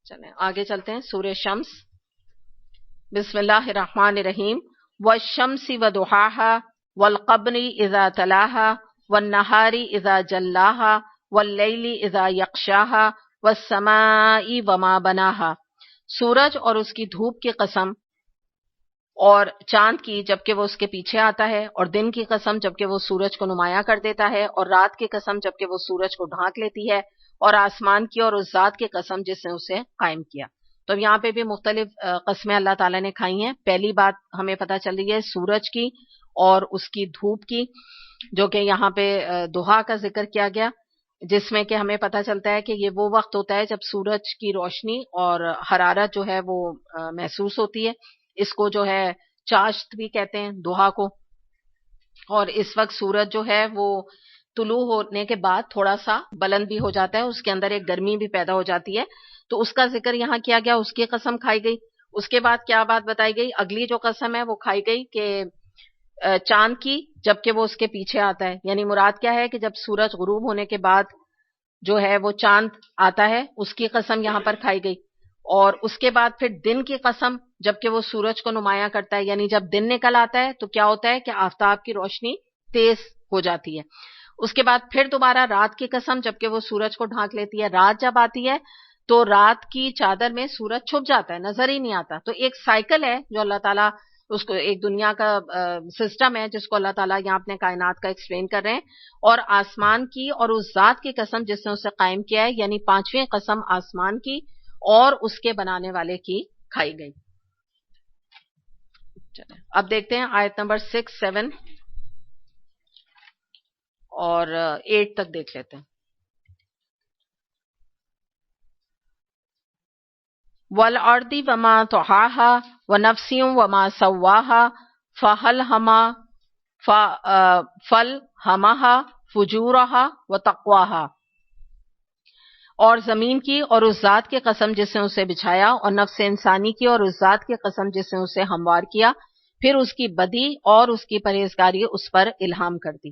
چلیں آگے چلتے ہیں. سورہ شمس. بسم اللہ الرحمن الرحیم. والشمس وضحاها والقمر اذا تلاها والنہار اذا جلاها واللیل اذا یغشاها والسماء وما بناها. سورج اور اس کی دھوپ کی قسم، اور چاند کی جبکہ وہ اس کے پیچھے آتا ہے، اور دن کی قسم جبکہ وہ سورج کو نمایاں کر دیتا ہے، اور رات کی قسم جبکہ وہ سورج کو ڈھانک لیتی ہے، اور آسمان کی اور اس ذات کی قسم جس نے اسے قائم کیا. تو یہاں پہ بھی مختلف قسمیں اللہ تعالیٰ نے کھائی ہیں. پہلی بات ہمیں پتہ چل رہی ہے سورج کی اور اس کی دھوپ کی، جو کہ یہاں پہ ضحیٰ کا ذکر کیا گیا، جس میں کہ ہمیں پتہ چلتا ہے کہ یہ وہ وقت ہوتا ہے جب سورج کی روشنی اور حرارت جو ہے وہ محسوس ہوتی ہے. اس کو جو ہے چاشت بھی کہتے ہیں ضحیٰ کو. اور اس وقت سورج جو ہے وہ طلوع ہونے کے بعد تھوڑا سا بلند بھی ہو جاتا ہے، اس کے اندر ایک گرمی بھی پیدا ہو جاتی ہے. تو اس کا ذکر یہاں کیا گیا، اس کی قسم کھائی گئی. اس کے بعد کیا بات بتائی گئی؟ اگلی جو قسم ہے وہ کھائی گئی کہ چاند کی جبکہ وہ اس کے پیچھے آتا ہے. یعنی مراد کیا ہے کہ جب سورج غروب ہونے کے بعد جو ہے وہ چاند آتا ہے، اس کی قسم یہاں پر کھائی گئی. اور اس کے بعد پھر دن کی قسم جبکہ وہ سورج کو نمایاں کرتا ہے. یعنی جب دن نکل آتا ہے تو کیا ہوتا ہے کہ آفتاب کی روشنی تیز ہو جاتی ہے. اس کے بعد پھر دوبارہ رات کی قسم جبکہ وہ سورج کو ڈھانک لیتی ہے. رات جب آتی ہے تو رات کی چادر میں سورج چھپ جاتا ہے، نظر ہی نہیں آتا. تو ایک سائیکل ہے جو اللہ تعالیٰ اس کو، ایک دنیا کا سسٹم ہے جس کو اللہ تعالیٰ یہاں اپنے کائنات کا ایکسپلین کر رہے ہیں. اور آسمان کی اور اس ذات کی قسم جس نے اسے قائم کیا ہے، یعنی پانچویں قسم آسمان کی اور اس کے بنانے والے کی کھائی گئی. اب دیکھتے ہیں آیت نمبر 6، 7 اور 8 تک دیکھ لیتے ہیں. وَالْأَرْضِ وَمَا طَحَاهَا وَنَفْسٍ وَمَا سَوَّاهَا فَأَلْهَمَهَا فُجُورَهَا وَتَقْوَاهَا. اور زمین کی اور اس ذات کی قسم جس نے اسے بچھایا، اور نفس انسانی کی اور اس ذات کی قسم جس نے اسے ہموار کیا، پھر اس کی بدی اور اس کی پرہیزگاری اس پر الہام کر دی.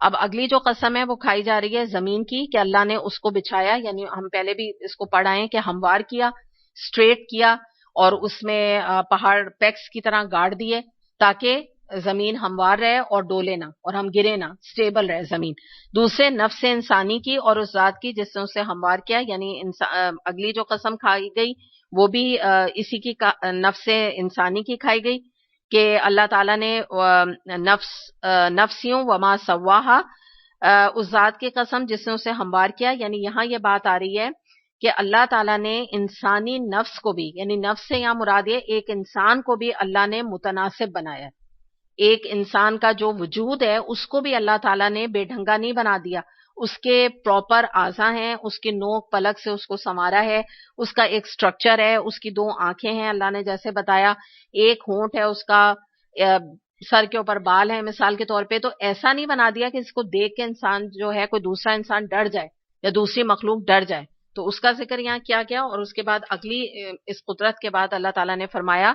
اب اگلی جو قسم ہے وہ کھائی جا رہی ہے زمین کی، کہ اللہ نے اس کو بچھایا. یعنی ہم پہلے بھی اس کو پڑھا ہے کہ ہموار کیا، اسٹریٹ کیا، اور اس میں پہاڑ پیکس کی طرح گاڑ دیے تاکہ زمین ہموار رہے اور ڈولے نہ، اور ہم گرے نہ، سٹیبل رہے زمین. دوسرے نفس انسانی کی اور اس ذات کی جس نے اسے ہموار کیا. یعنی اگلی جو قسم کھائی گئی وہ بھی اسی کی نفس انسانی کی کھائی گئی، کہ اللہ تعالیٰ نے نفسیوں وما سواہا، اس ذات کی قسم جس نے اسے ہموار کیا. یعنی یہاں یہ بات آ رہی ہے کہ اللہ تعالیٰ نے انسانی نفس کو بھی، یعنی نفس سے یہاں مراد ہے ایک انسان کو بھی اللہ نے متناسب بنایا. ایک انسان کا جو وجود ہے اس کو بھی اللہ تعالیٰ نے بے ڈھنگا نہیں بنا دیا. اس کے پراپر اعضاء ہیں، اس کی نوک پلک سے اس کو سنوارا ہے، اس کا ایک سٹرکچر ہے، اس کی 2 آنکھیں ہیں اللہ نے جیسے بتایا، ایک ہونٹ ہے اس کا، سر کے اوپر بال ہیں مثال کے طور پہ. تو ایسا نہیں بنا دیا کہ اس کو دیکھ کے انسان جو ہے کوئی دوسرا انسان ڈر جائے یا دوسری مخلوق ڈر جائے. تو اس کا ذکر یہاں کیا گیا. اور اس کے بعد اگلی اس قدرت کے بعد اللہ تعالیٰ نے فرمایا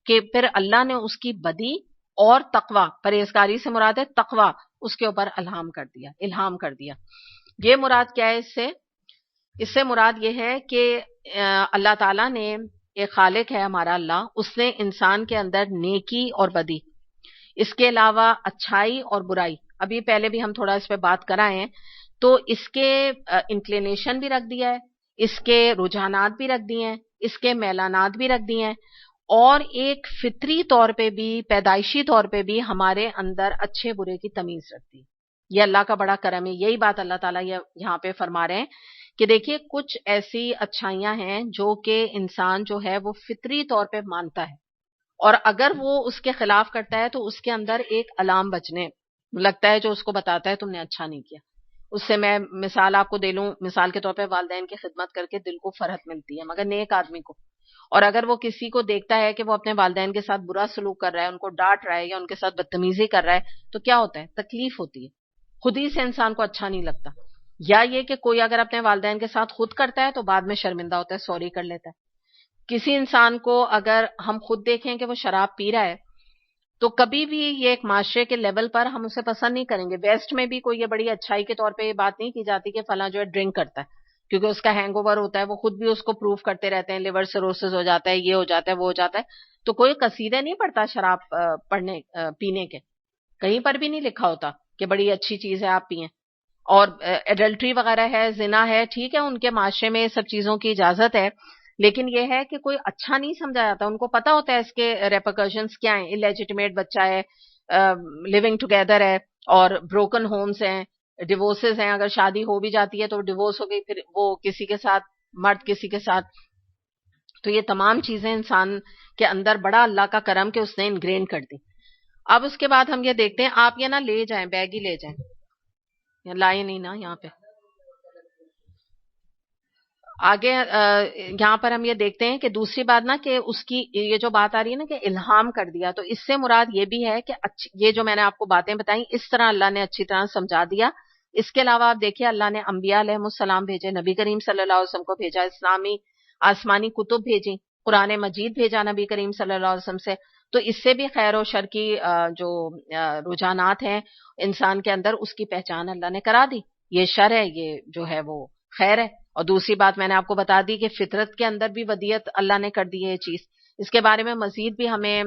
کہ پھر اللہ نے اس کی بدی اور تقوی، پرہیزگاری سے مراد ہے تقوی، اس کے اوپر الہام کر دیا. یہ مراد کیا ہے اس سے مراد یہ ہے کہ اللہ تعالیٰ نے، ایک خالق ہے ہمارا اللہ، اس نے انسان کے اندر نیکی اور بدی، اس کے علاوہ اچھائی اور برائی، ابھی پہلے بھی ہم تھوڑا اس پہ بات کرائے ہیں، تو اس کے انکلینیشن بھی رکھ دیا ہے، اس کے رجحانات بھی رکھ دیے ہیں، اس کے میلانات بھی رکھ دیے ہیں، اور ایک فطری طور پہ بھی، پیدائشی طور پہ بھی ہمارے اندر اچھے برے کی تمیز رکھتی ہے. یہ اللہ کا بڑا کرم ہے. یہی بات اللہ تعالیٰ یہاں پہ فرما رہے ہیں کہ دیکھیے کچھ ایسی اچھائیاں ہیں جو کہ انسان جو ہے وہ فطری طور پہ مانتا ہے، اور اگر وہ اس کے خلاف کرتا ہے تو اس کے اندر ایک الارم بجنے لگتا ہے جو اس کو بتاتا ہے تم نے اچھا نہیں کیا. اس سے میں مثال آپ کو دے لوں، مثال کے طور پہ والدین کی خدمت کر کے دل کو فرحت ملتی ہے، مگر نیک آدمی کو. اور اگر وہ کسی کو دیکھتا ہے کہ وہ اپنے والدین کے ساتھ برا سلوک کر رہا ہے، ان کو ڈانٹ رہا ہے یا ان کے ساتھ بدتمیزی کر رہا ہے، تو کیا ہوتا ہے؟ تکلیف ہوتی ہے، خود ہی سے انسان کو اچھا نہیں لگتا. یا یہ کہ کوئی اگر اپنے والدین کے ساتھ خود کرتا ہے تو بعد میں شرمندہ ہوتا ہے، سوری کر لیتا ہے. کسی انسان کو اگر ہم خود دیکھیں کہ وہ شراب پی رہا ہے تو کبھی بھی یہ ایک معاشرے کے لیول پر ہم اسے پسند نہیں کریں گے. ویسٹ میں بھی کوئی یہ بڑی اچھائی کے طور پہ یہ بات نہیں کی جاتی کہ فلاں جو ہے ڈرنک کرتا ہے، کیونکہ اس کا ہینگ اوور ہوتا ہے, وہ خود بھی اس کو پروف کرتے رہتے ہیں, لیور سروسز ہو جاتا ہے, یہ ہو جاتا ہے, وہ ہو جاتا ہے. تو کوئی قصیدے نہیں پڑھتا شراب پڑھنے پینے کے, کہیں پر بھی نہیں لکھا ہوتا کہ بڑی اچھی چیز ہے آپ پئیں. اور ایڈلٹری وغیرہ ہے, زنا ہے, ٹھیک ہے ان کے معاشرے میں سب چیزوں کی اجازت ہے, لیکن یہ ہے کہ کوئی اچھا نہیں سمجھا جاتا. ان کو پتا ہوتا ہے اس کے ریپرکشنز کیا ہیں. الیجیٹمیٹ بچہ ہے, لیونگ ٹوگیدر ہے, اور بروکن ہومز ہیں, ڈیورسز ہیں, اگر شادی ہو بھی جاتی ہے تو ڈیورس ہو گئی, پھر وہ کسی کے ساتھ, مرد کسی کے ساتھ. تو یہ تمام چیزیں انسان کے اندر بڑا اللہ کا کرم کہ اس نے انگرین کر دی. اب اس کے بعد ہم یہ دیکھتے ہیں, آپ یہ نا لے جائیں, بیگ ہی لے جائیں, لائے نہیں نا یہاں پہ. آگے یہاں پر ہم یہ دیکھتے ہیں کہ دوسری بات نا کہ اس کی یہ جو بات آ رہی ہے نا کہ الہام کر دیا, تو اس سے مراد یہ بھی ہے کہ یہ جو میں نے آپ کو باتیں بتائیں اس طرح اللہ نے اچھی طرح سمجھا دیا. اس کے علاوہ آپ دیکھیے اللہ نے انبیاء علیہ السلام بھیجے, نبی کریم صلی اللہ علیہ وسلم کو بھیجا, اسلامی آسمانی کتب بھیجی, قرآن مجید بھیجا نبی کریم صلی اللہ علیہ وسلم سے. تو اس سے بھی خیر و شر کی جو رجحانات ہیں انسان کے اندر, اس کی پہچان اللہ نے کرا دی. یہ شر ہے, یہ جو ہے وہ خیر ہے. اور دوسری بات میں نے آپ کو بتا دی کہ فطرت کے اندر بھی ودیت اللہ نے کر دی ہے یہ چیز. اس کے بارے میں مزید بھی ہمیں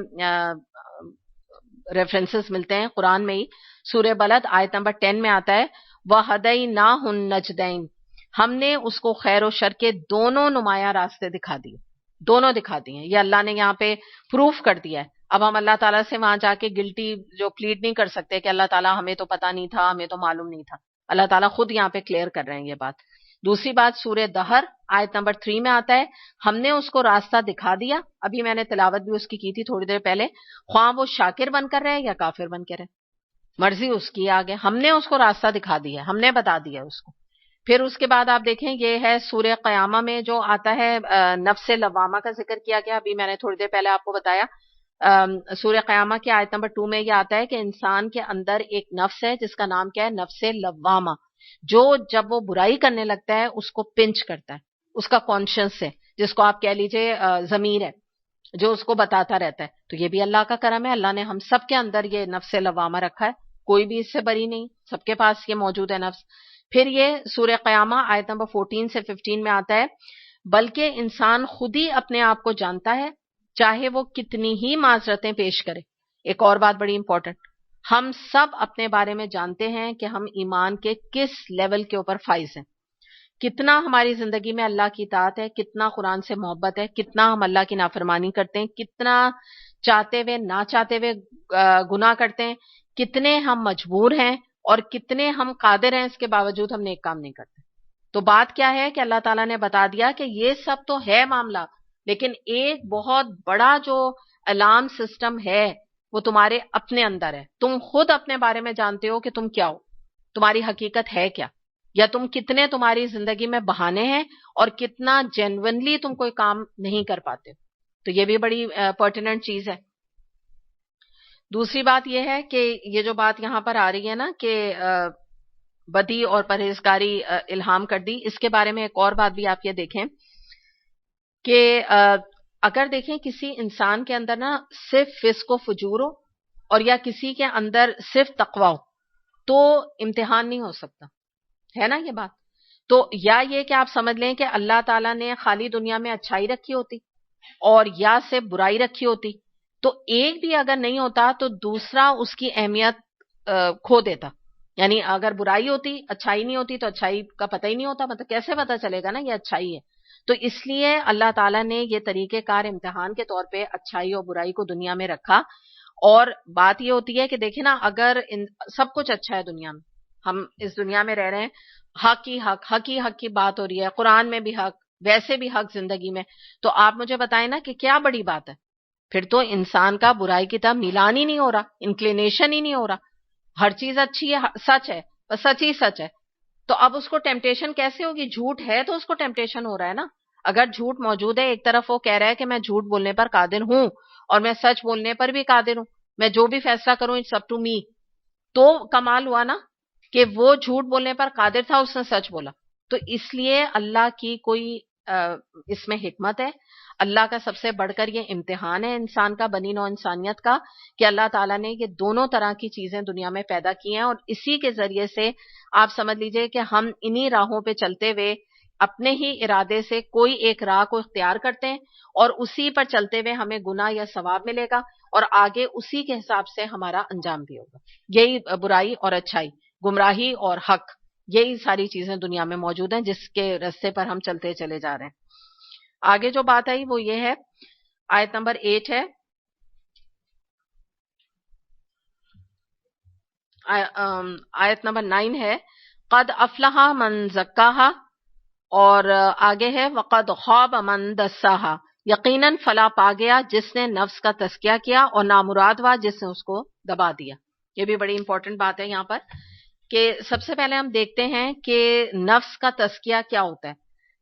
ریفرنسز ملتے ہیں قرآن میں ہی. سورہ بلد آیت نمبر 10 میں آتا ہے وَهَدَيْنَاهُ النَّجْدَيْنِ, ہم نے اس کو خیر و شر کے دونوں نمایاں راستے دکھا دیے, دونوں دکھا دیے. یہ اللہ نے یہاں پہ پروف کر دیا ہے. اب ہم اللہ تعالیٰ سے وہاں جا کے گلٹی جو پلیڈ نہیں کر سکتے کہ اللہ تعالیٰ ہمیں تو پتہ نہیں تھا, ہمیں تو معلوم نہیں تھا. اللہ تعالیٰ خود یہاں پہ کلیئر کر رہے ہیں یہ بات. دوسری بات سورہ دہر آیت نمبر 3 میں آتا ہے ہم نے اس کو راستہ دکھا دیا. ابھی میں نے تلاوت بھی اس کی تھی تھوڑی دیر پہلے. خواہ وہ شاکر بن کر رہے یا کافر بن کر رہے, مرضی اس کی آگے, ہم نے اس کو راستہ دکھا دیا, ہم نے بتا دیا اس کو. پھر اس کے بعد آپ دیکھیں یہ ہے سورہ قیامہ میں جو آتا ہے نفس لوامہ کا ذکر کیا گیا. ابھی میں نے تھوڑی دیر پہلے آپ کو بتایا سورہ قیامہ کی آیت نمبر 2 میں یہ آتا ہے کہ انسان کے اندر ایک نفس ہے جس کا نام کیا ہے, نفس لوامہ, جو جب وہ برائی کرنے لگتا ہے اس کو پنچ کرتا ہے, اس کا کانشنس ہے, جس کو آپ کہہ لیجئے ضمیر ہے, جو اس کو بتاتا رہتا ہے. تو یہ بھی اللہ کا کرم ہے, اللہ نے ہم سب کے اندر یہ نفس لوامہ رکھا ہے, کوئی بھی اس سے بری نہیں, سب کے پاس یہ موجود ہے نفس. پھر یہ سورہ قیامہ آیت نمبر 14 سے 15 میں آتا ہے بلکہ انسان خود ہی اپنے آپ کو جانتا ہے چاہے وہ کتنی ہی معذرتیں پیش کرے. ایک اور بات بڑی امپورٹنٹ, ہم سب اپنے بارے میں جانتے ہیں کہ ہم ایمان کے کس لیول کے اوپر فائز ہیں, کتنا ہماری زندگی میں اللہ کی اطاعت ہے, کتنا قرآن سے محبت ہے, کتنا ہم اللہ کی نافرمانی کرتے ہیں, کتنا چاہتے ہوئے نہ چاہتے ہوئے گناہ کرتے ہیں, کتنے ہم مجبور ہیں اور کتنے ہم قادر ہیں اس کے باوجود ہم نیک کام نہیں کرتے. تو بات کیا ہے کہ اللہ تعالیٰ نے بتا دیا کہ یہ سب تو ہے معاملہ, لیکن ایک بہت بڑا جو الارم سسٹم ہے وہ تمہارے اپنے اندر ہے. تم خود اپنے بارے میں جانتے ہو کہ تم کیا ہو, تمہاری حقیقت ہے کیا, یا تم کتنے تمہاری زندگی میں بہانے ہیں اور کتنا جینونلی تم کوئی کام نہیں کر پاتے. تو یہ بھی بڑی پرٹیننٹ چیز ہے. دوسری بات یہ ہے کہ یہ جو بات یہاں پر آ رہی ہے نا کہ بدی اور پرہیزگاری الہام کر دی, اس کے بارے میں ایک اور بات بھی آپ یہ دیکھیں کہ اگر دیکھیں کسی انسان کے اندر نا صرف فسق و فجور ہو اور یا کسی کے اندر صرف تقوی ہو تو امتحان نہیں ہو سکتا, ہے نا یہ بات. تو یا یہ کہ آپ سمجھ لیں کہ اللہ تعالیٰ نے خالی دنیا میں اچھائی رکھی ہوتی اور یا سے برائی رکھی ہوتی, تو ایک بھی اگر نہیں ہوتا تو دوسرا اس کی اہمیت کھو دیتا. یعنی اگر برائی ہوتی, اچھائی نہیں ہوتی, تو اچھائی کا پتہ ہی نہیں ہوتا, مطلب کیسے پتہ چلے گا نا یہ اچھائی ہے. تو اس لیے اللہ تعالیٰ نے یہ طریقہ کار امتحان کے طور پہ اچھائی اور برائی کو دنیا میں رکھا. اور بات یہ ہوتی ہے کہ دیکھیں نا, اگر سب کچھ اچھا ہے دنیا میں, ہم اس دنیا میں رہ رہے ہیں, حق ہی حق کی بات ہو رہی ہے, قرآن میں بھی حق, ویسے بھی حق زندگی میں, تو آپ مجھے بتائیں نا کہ کیا بڑی بات ہے. پھر تو انسان کا برائی کی طرف میلان ہی نہیں ہو رہا, انکلینیشن ہی نہیں ہو رہا, ہر چیز اچھی ہے, سچ ہے, بس سچ ہی سچ ہے. تو اب اس کو ٹیمپٹیشن کیسے ہوگی, جھوٹ ہے تو اس کو ٹیمپٹیشن ہو رہا ہے نا. اگر جھوٹ موجود ہے, ایک طرف وہ کہہ رہا ہے کہ میں جھوٹ بولنے پر قادر ہوں اور میں سچ بولنے پر بھی قادر ہوں, میں جو بھی فیصلہ کروں اٹس اپ ٹو می, تو کمال ہوا نا کہ وہ جھوٹ بولنے پر قادر تھا, اس نے سچ بولا. تو اس لیے اللہ کی کوئی اس میں حکمت ہے, اللہ کا سب سے بڑھ کر یہ امتحان ہے انسان کا, بنی نوع انسانیت کا, کہ اللہ تعالیٰ نے یہ دونوں طرح کی چیزیں دنیا میں پیدا کی ہیں, اور اسی کے ذریعے سے آپ سمجھ لیجئے کہ ہم انہی راہوں پہ چلتے ہوئے اپنے ہی ارادے سے کوئی ایک راہ کو اختیار کرتے ہیں اور اسی پر چلتے ہوئے ہمیں گناہ یا ثواب ملے گا اور آگے اسی کے حساب سے ہمارا انجام بھی ہوگا. یہی برائی اور اچھائی، گمراہی اور حق، یہی ساری چیزیں دنیا میں موجود ہیں جس کے راستے پر ہم چلتے چلے جا رہے ہیں. آگے جو بات آئی وہ یہ ہے، آیت نمبر 8 ہے، آیت نمبر 9 ہے، قد افلح من زکاہا، اور آگے ہے وقد خواب من دساہا، یقیناً فلاح پا گیا جس نے نفس کا تزکیہ کیا، اور نامراد ہوا جس نے اس کو دبا دیا. یہ بھی بڑی امپورٹنٹ بات ہے یہاں پر کہ سب سے پہلے ہم دیکھتے ہیں کہ نفس کا تزکیہ کیا ہوتا ہے.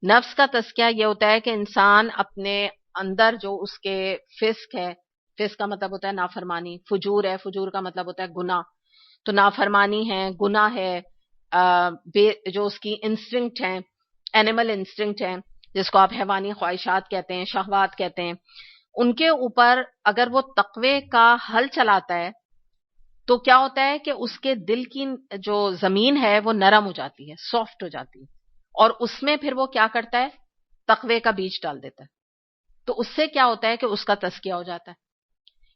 نفس کا تزکیہ یہ ہوتا ہے کہ انسان اپنے اندر جو اس کے فسق ہے، فسق کا مطلب ہوتا ہے نافرمانی، فجور ہے، فجور کا مطلب ہوتا ہے گناہ، تو نافرمانی ہے، گناہ ہے، جو اس کی انسٹنکٹ ہیں، اینیمل انسٹنکٹ ہیں جس کو آپ حیوانی خواہشات کہتے ہیں، شہوات کہتے ہیں، ان کے اوپر اگر وہ تقوی کا حل چلاتا ہے تو کیا ہوتا ہے کہ اس کے دل کی جو زمین ہے وہ نرم ہو جاتی ہے، سافٹ ہو جاتی ہے، اور اس میں پھر وہ کیا کرتا ہے، تقوی کا بیج ڈال دیتا ہے. تو اس سے کیا ہوتا ہے کہ اس کا تزکیہ ہو جاتا ہے.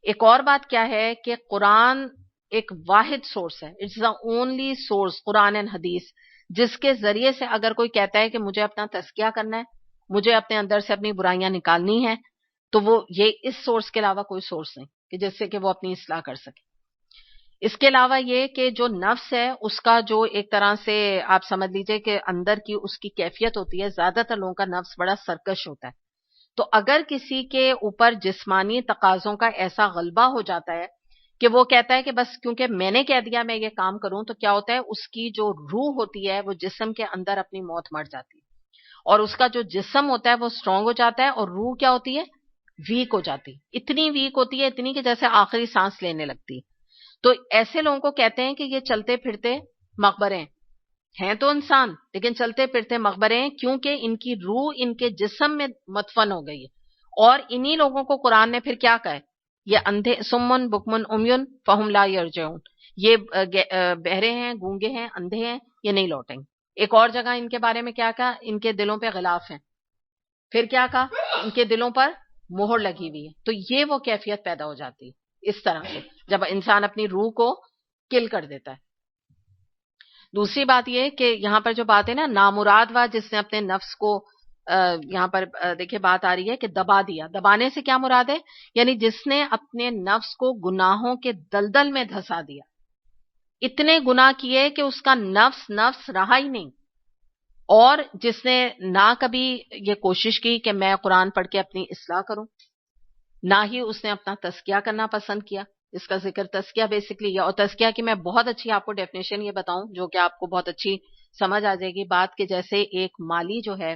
ایک اور بات کیا ہے کہ قرآن ایک واحد سورس ہے، it's the only source, Quran and Hadith, جس کے ذریعے سے اگر کوئی کہتا ہے کہ مجھے اپنا تزکیہ کرنا ہے، مجھے اپنے اندر سے اپنی برائیاں نکالنی ہیں، تو وہ یہ اس سورس کے علاوہ کوئی سورس نہیں کہ جس سے کہ وہ اپنی اصلاح کر سکے. اس کے علاوہ یہ کہ جو نفس ہے اس کا جو ایک طرح سے آپ سمجھ لیجئے کہ اندر کی اس کی کیفیت ہوتی ہے، زیادہ تر لوگوں کا نفس بڑا سرکش ہوتا ہے. تو اگر کسی کے اوپر جسمانی تقاضوں کا ایسا غلبہ ہو جاتا ہے کہ وہ کہتا ہے کہ بس کیونکہ میں نے کہہ دیا میں یہ کام کروں، تو کیا ہوتا ہے اس کی جو روح ہوتی ہے وہ جسم کے اندر اپنی موت مر جاتی ہے، اور اس کا جو جسم ہوتا ہے وہ اسٹرانگ ہو جاتا ہے، اور روح کیا ہوتی ہے، ویک ہو جاتی ہے، اتنی ویک ہوتی ہے، اتنی کہ جیسے آخری سانس لینے لگتی ہے. تو ایسے لوگوں کو کہتے ہیں کہ یہ چلتے پھرتے مقبرے ہیں تو انسان لیکن چلتے پھرتے مقبرے ہیں، کیونکہ ان کی روح ان کے جسم میں مدفن ہو گئی ہے. اور انہی لوگوں کو قرآن نے پھر کیا کہا ہے، یہ اندھے، سمن بکمن عمیون فہم لا یرجعون، یہ بہرے ہیں، گونگے ہیں، اندھے ہیں، یہ نہیں لوٹیں گے. ایک اور جگہ ان کے بارے میں کیا کہا، ان کے دلوں پہ غلاف ہیں، پھر کیا کہا، ان کے دلوں پر مہر لگی ہوئی ہے. تو یہ وہ کیفیت پیدا ہو جاتی ہے اس طرح سے جب انسان اپنی روح کو کل کر دیتا ہے. دوسری بات یہ کہ یہاں پر جو بات ہے نا، نامراد وا جس نے اپنے نفس کو یہاں پر دیکھیں بات آ رہی ہے کہ دبا دیا. دبانے سے کیا مراد ہے، یعنی جس نے اپنے نفس کو گناہوں کے دلدل میں دھسا دیا، اتنے گناہ کیے کہ اس کا نفس رہا ہی نہیں. اور جس نے نہ کبھی یہ کوشش کی کہ میں قرآن پڑھ کے اپنی اصلاح کروں، نہ ہی اس نے اپنا تزکیہ کرنا پسند کیا. اس کا ذکر تزکیہ بیسکلی یہ، اور تزکیہ کی میں بہت اچھی آپ کو ڈیفینیشن یہ بتاؤں جو کہ آپ کو بہت اچھی سمجھ آ جائے گی بات، کہ جیسے ایک مالی جو ہے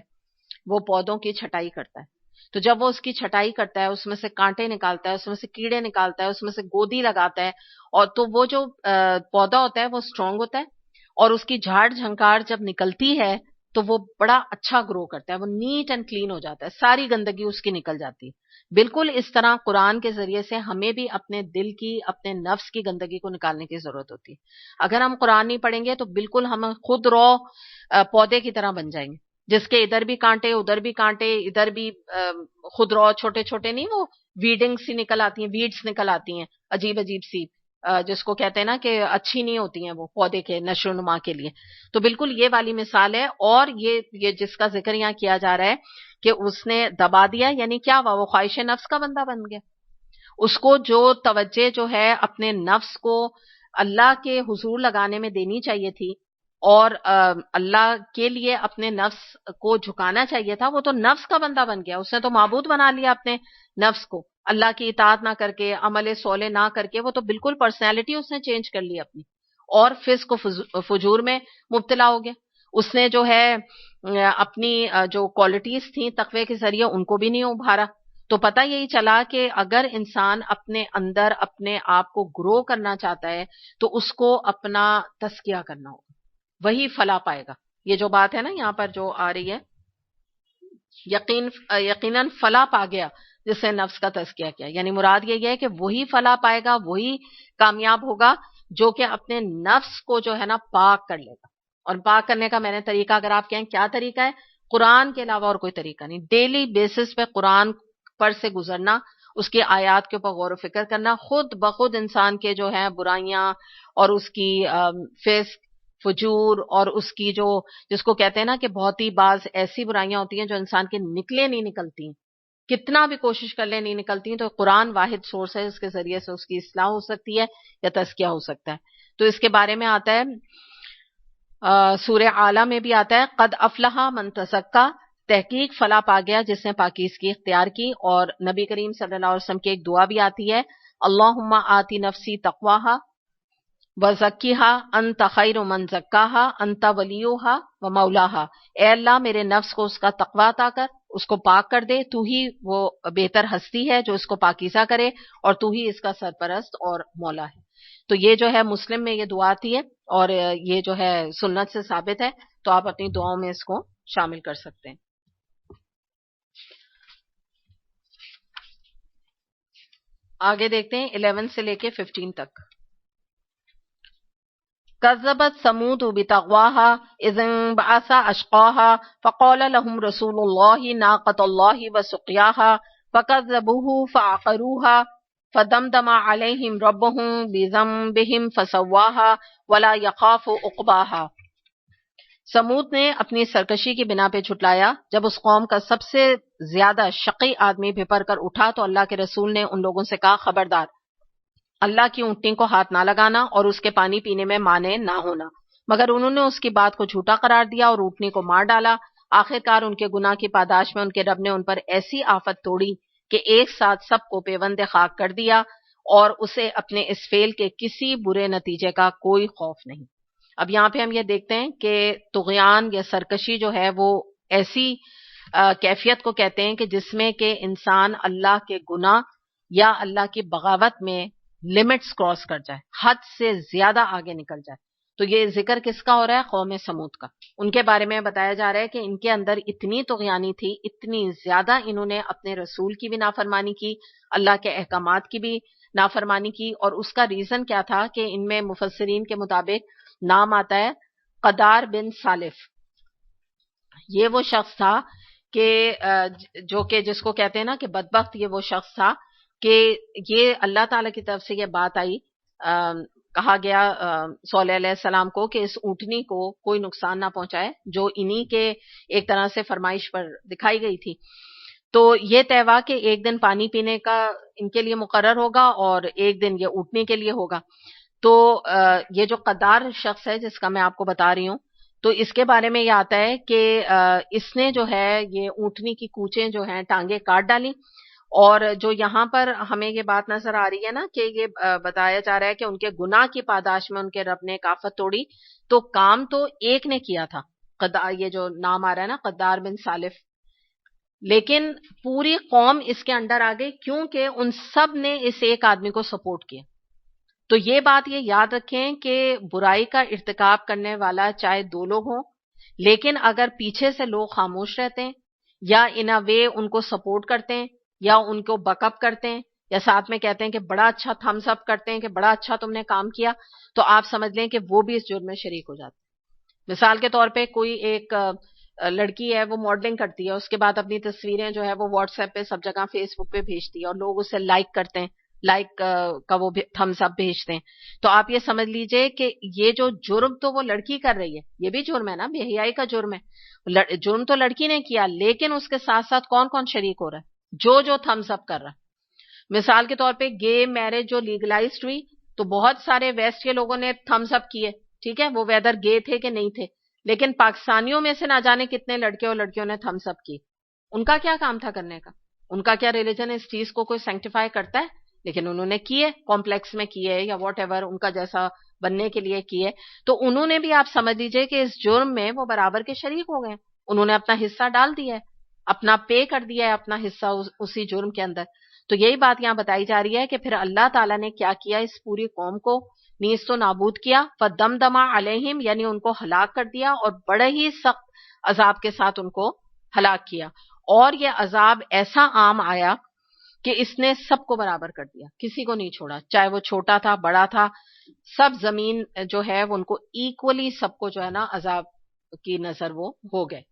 وہ پودوں کی چھٹائی کرتا ہے، تو جب وہ اس کی چھٹائی کرتا ہے، اس میں سے کانٹے نکالتا ہے، اس میں سے کیڑے نکالتا ہے، اس میں سے گودی لگاتا ہے، اور تو وہ جو پودا ہوتا ہے وہ اسٹرانگ ہوتا ہے، اور اس کی جھاڑ جھنکار جب نکلتی ہے تو وہ بڑا اچھا گرو کرتا ہے، وہ نیٹ اینڈ کلین ہو جاتا ہے، ساری گندگی اس کی نکل جاتی ہے. بالکل اس طرح قرآن کے ذریعے سے ہمیں بھی اپنے دل کی، اپنے نفس کی گندگی کو نکالنے کی ضرورت ہوتی ہے. اگر ہم قرآن نہیں پڑھیں گے تو بالکل ہم خود رو پودے کی طرح بن جائیں گے، جس کے ادھر بھی کانٹے، ادھر بھی کانٹے، ادھر بھی خود رو چھوٹے چھوٹے نہیں، وہ ویڈنگ سی نکل آتی ہیں، ویڈز نکل آتی ہیں عجیب عجیب سی، جس کو کہتے ہیں نا کہ اچھی نہیں ہوتی ہیں وہ پودے کے نشو و نما کے لیے. تو بالکل یہ والی مثال ہے. اور یہ جس کا ذکر یہاں کیا جا رہا ہے کہ اس نے دبا دیا، یعنی کیا ہوا، وہ خواہش نفس کا بندہ بن گیا. اس کو جو توجہ جو ہے اپنے نفس کو اللہ کے حضور لگانے میں دینی چاہیے تھی اور اللہ کے لیے اپنے نفس کو جھکانا چاہیے تھا، وہ تو نفس کا بندہ بن گیا. اس نے تو معبود بنا لیا اپنے نفس کو، اللہ کی اطاعت نہ کر کے، عمل صالح نہ کر کے. وہ تو بالکل پرسنالٹی اس نے چینج کر لی اپنی، اور فسق و فجور میں مبتلا ہو گیا. اس نے جو ہے اپنی جو کوالٹیز تھیں تقوی کے ذریعے ان کو بھی نہیں ابھارا. تو پتہ یہی چلا کہ اگر انسان اپنے اندر اپنے آپ کو گرو کرنا چاہتا ہے تو اس کو اپنا تزکیہ کرنا ہوگا، وہی فلاح پائے گا. یہ جو بات ہے نا یہاں پر جو آ رہی ہے، یقیناً فلاح پا گیا جس نے نفس کا تزکیہ کیا، یعنی مراد یہ ہے کہ وہی فلاح پائے گا، وہی کامیاب ہوگا جو کہ اپنے نفس کو جو ہے نا پاک کر لے گا. اور پاک کرنے کا میں نے طریقہ اگر آپ کہیں کیا طریقہ ہے، قرآن کے علاوہ اور کوئی طریقہ نہیں. ڈیلی بیسس پہ قرآن پر سے گزرنا، اس کی آیات کے اوپر غور و فکر کرنا، خود بخود انسان کے جو ہیں برائیاں اور اس کی فسق فجور اور اس کی جو جس کو کہتے ہیں نا کہ بہت ہی بعض ایسی برائیاں ہوتی ہیں جو انسان کے نکلے نہیں نکلتی، کتنا بھی کوشش کر لیں نہیں نکلتی ہیں، تو قرآن واحد سورس ہے، اس کے ذریعے سے اس کی اصلاح ہو سکتی ہے یا تزکیہ ہو سکتا ہے. تو اس کے بارے میں آتا ہے سورہ اعلیٰ میں بھی آتا ہے قد افلح من تزکا، تحقیق فلاح پا گیا جس نے پاکیزگی اختیار کی. اور نبی کریم صلی اللہ علیہ وسلم کی ایک دعا بھی آتی ہے اللہم آتی نفسی تقواہا وزکیہا انت خیر من زکاہا انت ولیہا ومولاہا. اے اللہ میرے نفس کو اس کا تقوی عطا کر، اس کو پاک کر دے، تو ہی وہ بہتر ہستی ہے جو اس کو پاکیزہ کرے اور تو ہی اس کا سرپرست اور مولا ہے. تو یہ جو ہے مسلم میں یہ دعا آتی ہے اور یہ جو ہے سنت سے ثابت ہے، تو آپ اپنی دعاؤں میں اس کو شامل کر سکتے ہیں. آگے دیکھتے ہیں 11 سے لے کے 15 تک. كذبت ثمود بطغواها إذ انبعث أشقاها فقال لهم رسول الله ناقة الله وسقياها فكذبوه فعقروها فدمدم عليهم ربهم بذنبهم فسواها ولا يخاف عقباها. سمود نے اپنی سرکشی کی بنا پہ جھٹلایا. جب اس قوم کا سب سے زیادہ شقی آدمی بھپر کر اٹھا تو اللہ کے رسول نے ان لوگوں سے کہا خبردار، اللہ کی اونٹنی کو ہاتھ نہ لگانا اور اس کے پانی پینے میں مانے نہ ہونا. مگر انہوں نے اس کی بات کو جھوٹا قرار دیا اور اونٹنی کو مار ڈالا. آخرکار ان کے گناہ کی پاداش میں ان کے رب نے ان پر ایسی آفت توڑی کہ ایک ساتھ سب کو پیوند خاک کر دیا اور اسے اپنے اس فعل کے کسی برے نتیجے کا کوئی خوف نہیں. اب یہاں پہ ہم یہ دیکھتے ہیں کہ طغیان یا سرکشی جو ہے وہ ایسی کیفیت کو کہتے ہیں کہ جس میں کہ انسان اللہ کے گناہ یا اللہ کی بغاوت میں لمٹس کراس کر جائے، حد سے زیادہ آگے نکل جائے. تو یہ ذکر کس کا ہو رہا ہے؟ قوم سمود کا. ان کے بارے میں بتایا جا رہا ہے کہ ان کے اندر اتنی طغیانی تھی، اتنی زیادہ انہوں نے اپنے رسول کی بھی نافرمانی کی، اللہ کے احکامات کی بھی نافرمانی کی. اور اس کا ریزن کیا تھا کہ ان میں مفسرین کے مطابق نام آتا ہے قدار بن سالف. یہ وہ شخص تھا کہ جو کہ جس کو کہتے ہیں نا کہ بدبخت، یہ وہ شخص تھا کہ یہ اللہ تعالیٰ کی طرف سے یہ بات آئی، کہا گیا صالح علیہ السلام کو کہ اس اونٹنی کو کوئی نقصان نہ پہنچائے، جو انہی کے ایک طرح سے فرمائش پر دکھائی گئی تھی. تو یہ طے ہوا کہ ایک دن پانی پینے کا ان کے لیے مقرر ہوگا اور ایک دن یہ اونٹنی کے لیے ہوگا. تو یہ جو قدار شخص ہے جس کا میں آپ کو بتا رہی ہوں، تو اس کے بارے میں یہ آتا ہے کہ اس نے جو ہے یہ اونٹنی کی کوچیں جو ہیں ٹانگیں کاٹ ڈالی. اور جو یہاں پر ہمیں یہ بات نظر آ رہی ہے نا کہ یہ بتایا جا رہا ہے کہ ان کے گناہ کی پاداش میں ان کے رب نے ایک آفت توڑی. تو کام تو ایک نے کیا تھا، یہ جو نام آ رہا ہے نا قدار بن سالف، لیکن پوری قوم اس کے انڈر آ گئی کیونکہ ان سب نے اس ایک آدمی کو سپورٹ کیا. تو یہ بات یہ یاد رکھیں کہ برائی کا ارتکاب کرنے والا چاہے دو لوگ ہوں، لیکن اگر پیچھے سے لوگ خاموش رہتے ہیں یا ان اے وے ان کو سپورٹ کرتے ہیں یا ان کو بک اپ کرتے ہیں یا ساتھ میں کہتے ہیں کہ بڑا اچھا تھمس اپ کرتے ہیں کہ بڑا اچھا تم نے کام کیا، تو آپ سمجھ لیں کہ وہ بھی اس جرم میں شریک ہو جاتے ہیں. مثال کے طور پہ کوئی ایک لڑکی ہے، وہ ماڈلنگ کرتی ہے، اس کے بعد اپنی تصویریں جو ہے وہ واٹس ایپ پہ سب جگہ فیس بک پہ بھیجتی ہے اور لوگ اسے لائک کرتے ہیں، لائک کا وہ تھمس اپ بھیجتے ہیں. تو آپ یہ سمجھ لیجئے کہ یہ جو جرم تو وہ لڑکی کر رہی ہے، یہ بھی جرم ہے نا، بے حیائی کا جرم ہے. جرم تو لڑکی نے کیا، لیکن اس کے ساتھ ساتھ کون کون شریک ہو رہا ہے؟ جو تھمس اپ کر رہا ہے. مثال کے طور پہ گے میرج جو لیگلائزڈ ہوئی تو بہت سارے ویسٹ کے لوگوں نے تھمس اپ کیے، ٹھیک ہے، وہ ویدر گے تھے کہ نہیں تھے، لیکن پاکستانیوں میں سے نہ جانے کتنے لڑکے اور لڑکیوں نے تھمس اپ کی. ان کا کیا کام تھا کرنے کا؟ ان کا کیا ریلیجن اس چیز کو کوئی سینکٹیفائی کرتا ہے؟ لیکن انہوں نے کیے، کمپلیکس میں کیے یا واٹ ایور ان کا جیسا بننے کے لیے کیے. تو انہوں نے بھی آپ سمجھ لیجئے کہ اس جرم میں وہ برابر کے شریک ہو گئے. انہوں نے اپنا حصہ ڈال دیا ہے، اپنا پے کر دیا ہے اپنا حصہ اسی جرم کے اندر. تو یہی بات یہاں بتائی جا رہی ہے کہ پھر اللہ تعالیٰ نے کیا کیا، اس پوری قوم کو نیست و نابود کیا. فدمدما علیہم، یعنی ان کو ہلاک کر دیا اور بڑے ہی سخت عذاب کے ساتھ ان کو ہلاک کیا. اور یہ عذاب ایسا عام آیا کہ اس نے سب کو برابر کر دیا، کسی کو نہیں چھوڑا، چاہے وہ چھوٹا تھا بڑا تھا، سب زمین جو ہے وہ ان کو ایکولی سب کو جو ہے نا عذاب کی نظر وہ ہو گئے.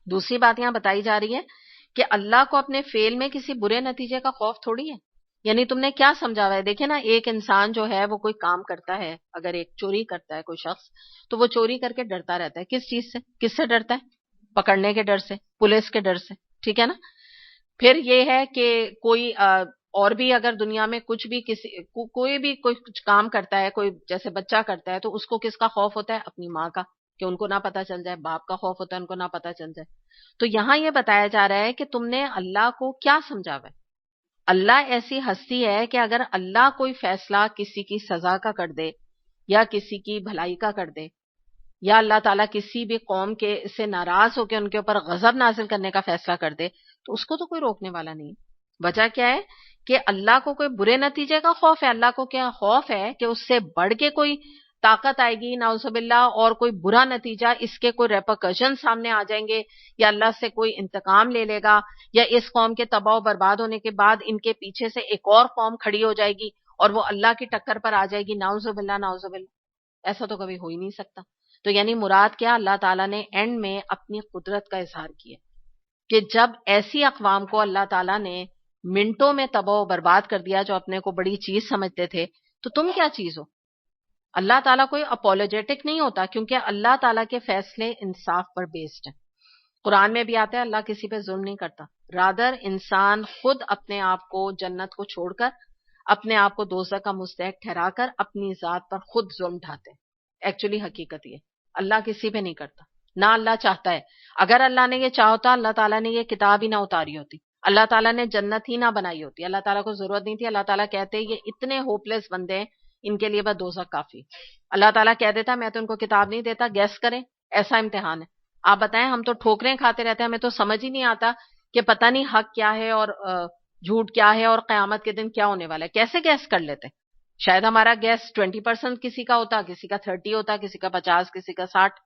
دوسری بات یہاں بتائی جا رہی ہے کہ اللہ کو اپنے فعل میں کسی برے نتیجے کا خوف تھوڑی ہے. یعنی تم نے کیا سمجھا ہوا ہے؟ دیکھیں نا، ایک انسان جو ہے وہ کوئی کام کرتا ہے، اگر ایک چوری کرتا ہے کوئی شخص، تو وہ چوری کر کے ڈرتا رہتا ہے. کس چیز سے؟ کس سے ڈرتا ہے؟ پکڑنے کے ڈر سے، پولیس کے ڈر سے. ٹھیک ہے نا؟ پھر یہ ہے کہ کوئی اور بھی اگر دنیا میں کچھ بھی کوئی بھی کوئی کچھ کام کرتا ہے، کوئی جیسے بچہ کرتا ہے، تو اس کو کس کا خوف ہوتا ہے؟ اپنی ماں کا، کہ ان کو نہ پتہ چل جائے. باپ کا خوف ہوتا ہے ان کو نہ پتہ چل جائے. تو یہاں یہ بتایا جا رہا ہے کہ تم نے اللہ کو کیا سمجھا ہوا ہے؟ اللہ ایسی ہستی ہے کہ اگر اللہ کوئی فیصلہ کسی کی سزا کا کر دے یا کسی کی بھلائی کا کر دے، یا اللہ تعالیٰ کسی بھی قوم کے سے ناراض ہو کے ان کے اوپر غضب نازل کرنے کا فیصلہ کر دے، تو اس کو تو کوئی روکنے والا نہیں. وجہ کیا ہے؟ کہ اللہ کو کوئی برے نتیجے کا خوف ہے. اللہ کو کیا خوف ہے کہ اس سے بڑھ کے کوئی طاقت آئے گی نعوذ باللہ، اور کوئی برا نتیجہ، اس کے کوئی ریپرکشن سامنے آ جائیں گے، یا اللہ سے کوئی انتقام لے لے گا، یا اس قوم کے تباہ و برباد ہونے کے بعد ان کے پیچھے سے ایک اور قوم کھڑی ہو جائے گی اور وہ اللہ کی ٹکر پر آ جائے گی. نعوذ باللہ نعوذ باللہ. ایسا تو کبھی ہو ہی نہیں سکتا. تو یعنی مراد کیا؟ اللہ تعالیٰ نے اینڈ میں اپنی قدرت کا اظہار کیا کہ جب ایسی اقوام کو اللہ تعالیٰ نے منٹوں میں تباہ و برباد کر دیا جو اپنے کو بڑی چیز سمجھتے تھے، تو تم کیا چیز ہو؟ اللہ تعالیٰ کوئی اپولوجیٹک نہیں ہوتا، کیونکہ اللہ تعالیٰ کے فیصلے انصاف پر بیسڈ ہیں. قرآن میں بھی آتا ہے اللہ کسی پہ ظلم نہیں کرتا. رادر انسان خود اپنے آپ کو جنت کو چھوڑ کر اپنے آپ کو دوزخ کا مستحق ٹھہرا کر اپنی ذات پر خود ظلم ڈھاتے ہیں. ایکچولی حقیقت یہ اللہ کسی پہ نہیں کرتا، نہ اللہ چاہتا ہے. اگر اللہ نے یہ چاہتا، اللہ تعالیٰ نے یہ کتاب ہی نہ اتاری ہوتی، اللہ تعالیٰ نے جنت ہی نہ بنائی ہوتی. اللہ تعالیٰ کو ضرورت نہیں تھی. اللہ تعالیٰ کہتے یہ اتنے ہوپلیس بندے ہیں، ان کے لیے بس دوزخ کافی. اللہ تعالیٰ کہہ دیتا میں تو ان کو کتاب نہیں دیتا. گیس کریں، ایسا امتحان ہے. آپ بتائیں، ہم تو ٹھوکریں کھاتے رہتے ہیں، ہمیں تو سمجھ ہی نہیں آتا کہ پتہ نہیں حق کیا ہے اور جھوٹ کیا ہے اور قیامت کے دن کیا ہونے والا ہے. کیسے گیس کر لیتے؟ شاید ہمارا گیس 20% کسی کا ہوتا، کسی کا 30 ہوتا، کسی کا 50، کسی کا 60.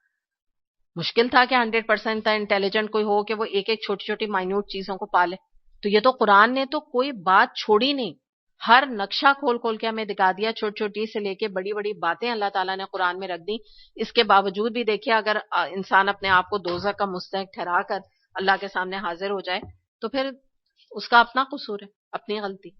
مشکل تھا کہ 100% انٹیلیجنٹ کوئی ہو کہ وہ ایک ایک چھوٹی چھوٹی مائنیوٹ چیزوں کو پالے. تو یہ تو قرآن نے تو کوئی بات چھوڑی نہیں، ہر نقشہ کھول کھول کے ہمیں دکھا دیا. چھوٹی چھوٹی سے لے کے بڑی بڑی باتیں اللہ تعالیٰ نے قرآن میں رکھ دی. اس کے باوجود بھی دیکھیے، اگر انسان اپنے آپ کو دوزخ کا مستحق ٹھہرا کر اللہ کے سامنے حاضر ہو جائے تو پھر اس کا اپنا قصور ہے، اپنی غلطی.